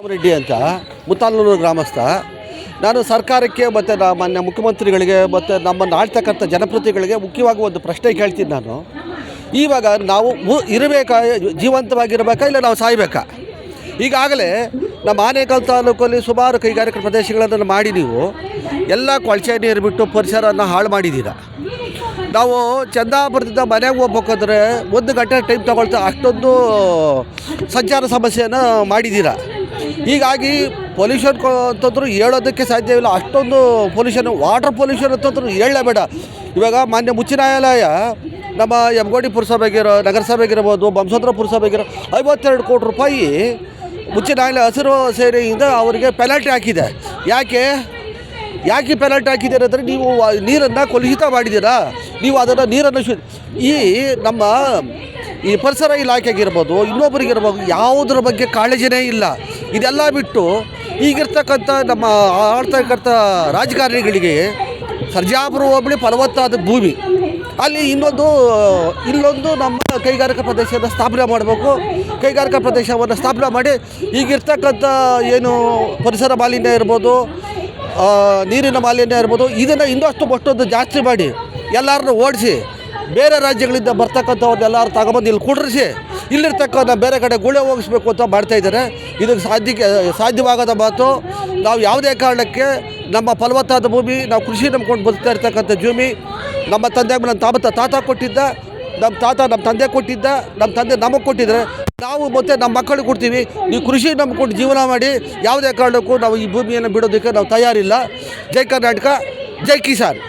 ರೆಡ್ಡಿ ಅಂತ ಮುತ್ತಾಲೂರು ಗ್ರಾಮಸ್ಥ. ನಾನು ಸರ್ಕಾರಕ್ಕೆ ಮತ್ತು ಮಾನ್ಯ ಮುಖ್ಯಮಂತ್ರಿಗಳಿಗೆ ಮತ್ತು ನಮ್ಮನ್ನು ಆಳ್ತಕ್ಕಂಥ ಜನಪ್ರತಿನಿಧಿಗಳಿಗೆ ಮುಖ್ಯವಾಗಿ ಒಂದು ಪ್ರಶ್ನೆ ಕೇಳ್ತೀನಿ ನಾನು. ಇವಾಗ ನಾವು ಇರಬೇಕಾ, ಜೀವಂತವಾಗಿರಬೇಕಾ, ಇಲ್ಲ ನಾವು ಸಾಯಬೇಕಾ? ಈಗಾಗಲೇ ನಮ್ಮ ಆನೇಕಲ್ ತಾಲೂಕಲ್ಲಿ ಸುಮಾರು ಕೈಗಾರಿಕಾ ಪ್ರದೇಶಗಳನ್ನು ಮಾಡಿ ನೀವು ಎಲ್ಲ ಕೊಳಚೆ ನೀರು ಬಿಟ್ಟು ಪರಿಸರನ ಹಾಳು ಮಾಡಿದ್ದೀರ. ನಾವು ಚಂದಾಪುರದಿಂದ ಮನೆಗೆ ಹೋಗ್ಬೇಕಾದ್ರೆ 1 ಗಂಟೆ ಟೈಮ್ ತೊಗೊಳ್ತಾ ಅಷ್ಟೊಂದು ಸಂಚಾರ ಸಮಸ್ಯೆಯನ್ನು ಮಾಡಿದ್ದೀರ. ಹೀಗಾಗಿ ಪೊಲ್ಯೂಷನ್ ಅಂತಂದ್ರೂ ಹೇಳೋದಕ್ಕೆ ಸಾಧ್ಯವಿಲ್ಲ. ಅಷ್ಟೊಂದು ಪೊಲ್ಯೂಷನ್, ವಾಟರ್ ಪೊಲ್ಯೂಷನ್ ಅಂತಂದ್ರೂ ಹೇಳಲೇಬೇಡ. ಇವಾಗ ಮಾನ್ಯ ಮುಖ್ಯ ನ್ಯಾಯಾಲಯ ನಮ್ಮ ಯಮಗೋಡಿ ಪುರಸಭೆಗಿರೋ, ನಗರಸಭೆಗಿರ್ಬೋದು, ಬಂಸಂದ್ರ ಪುರಸಭೆಗಿರೋ 52 ಕೋಟಿ ರೂಪಾಯಿ ಮುಖ್ಯ ನ್ಯಾಯಾಲಯ ಹಸಿರು ಸೇನೆಯಿಂದ ಅವರಿಗೆ ಪೆನಾಲ್ಟಿ ಹಾಕಿದೆ. ಯಾಕೆ ಪೆನಾಲ್ಟಿ ಹಾಕಿದ್ದೀರ ಅಂದರೆ ನೀವು ನೀರನ್ನು ಕಲುಷಿತ ಮಾಡಿದ್ದೀರಾ, ನೀವು ಅದನ್ನು ನೀರನ್ನು ನಮ್ಮ ಈ ಪರಿಸರ ಇಲಾಖೆಗಿರ್ಬೋದು, ಇನ್ನೊಬ್ಬರಿಗಿರ್ಬೋದು, ಯಾವುದ್ರ ಬಗ್ಗೆ ಕಾಳಜಿನೇ ಇಲ್ಲ. ಇದೆಲ್ಲ ಬಿಟ್ಟು ಈಗಿರ್ತಕ್ಕಂಥ ನಮ್ಮ ಆಳ್ತಕ್ಕಂಥ ರಾಜಕಾರಣಿಗಳಿಗೆ ಸರ್ಜಾಪುರ ಹೋಬಳಿ ಫಲವತ್ತಾದ ಭೂಮಿ, ಅಲ್ಲಿ ಇಲ್ಲೊಂದು ನಮ್ಮ ಕೈಗಾರಿಕಾ ಪ್ರದೇಶದ ಸ್ಥಾಪನೆ ಮಾಡಬೇಕು. ಕೈಗಾರಿಕಾ ಪ್ರದೇಶವನ್ನು ಸ್ಥಾಪನೆ ಮಾಡಿ ಈಗಿರ್ತಕ್ಕಂಥ ಏನು ಪರಿಸರ ಮಾಲಿನ್ಯ ಇರ್ಬೋದು, ನೀರಿನ ಮಾಲಿನ್ಯ ಇರ್ಬೋದು, ಇದನ್ನು ಇನ್ನಷ್ಟು ಮತ್ತೊಂದು ಜಾಸ್ತಿ ಮಾಡಿ ಎಲ್ಲರನ್ನೂ ಓಡಿಸಿ ಬೇರೆ ರಾಜ್ಯಗಳಿಂದ ಬರ್ತಕ್ಕಂಥವ್ರನ್ನ ಎಲ್ಲರೂ ತಗೊಬಂದು ಇಲ್ಲಿ ಕುಡ್ರಿಸಿ ಇಲ್ಲಿರ್ತಕ್ಕಂಥ ಬೇರೆ ಕಡೆ ಗುಳೆ ಹೋಗಿಸ್ಬೇಕು ಅಂತ ಮಾಡ್ತಾಯಿದ್ದಾರೆ. ಇದಕ್ಕೆ ಸಾಧ್ಯವಾಗದ ಮಾತು. ನಾವು ಯಾವುದೇ ಕಾರಣಕ್ಕೆ ನಮ್ಮ ಫಲವತ್ತಾದ ಭೂಮಿ, ನಾವು ಕೃಷಿ ನಂಬ್ಕೊಂಡು ಬದುಕ್ತಾ ಇರ್ತಕ್ಕಂಥ ಭೂಮಿ, ನಮ್ಮ ತಂದೆ ನಮ್ಮ ತಾತ ಕೊಟ್ಟಿದ್ದ, ನಮ್ಮ ತಂದೆ ಕೊಟ್ಟಿದ್ದ, ನಮ್ಮ ತಂದೆ ನಮಗೆ ಕೊಟ್ಟಿದ್ದಾರೆ. ನಾವು ಮತ್ತು ನಮ್ಮ ಮಕ್ಕಳಿಗೆ ಕೊಡ್ತೀವಿ. ನೀವು ಕೃಷಿ ನಂಬ್ಕೊಂಡು ಜೀವನ ಮಾಡಿ, ಯಾವುದೇ ಕಾರಣಕ್ಕೂ ನಾವು ಈ ಭೂಮಿಯನ್ನು ಬಿಡೋದಕ್ಕೆ ನಾವು ತಯಾರಿಲ್ಲ. ಜೈ ಕರ್ನಾಟಕ, ಜೈ ಕಿಸಾನ್.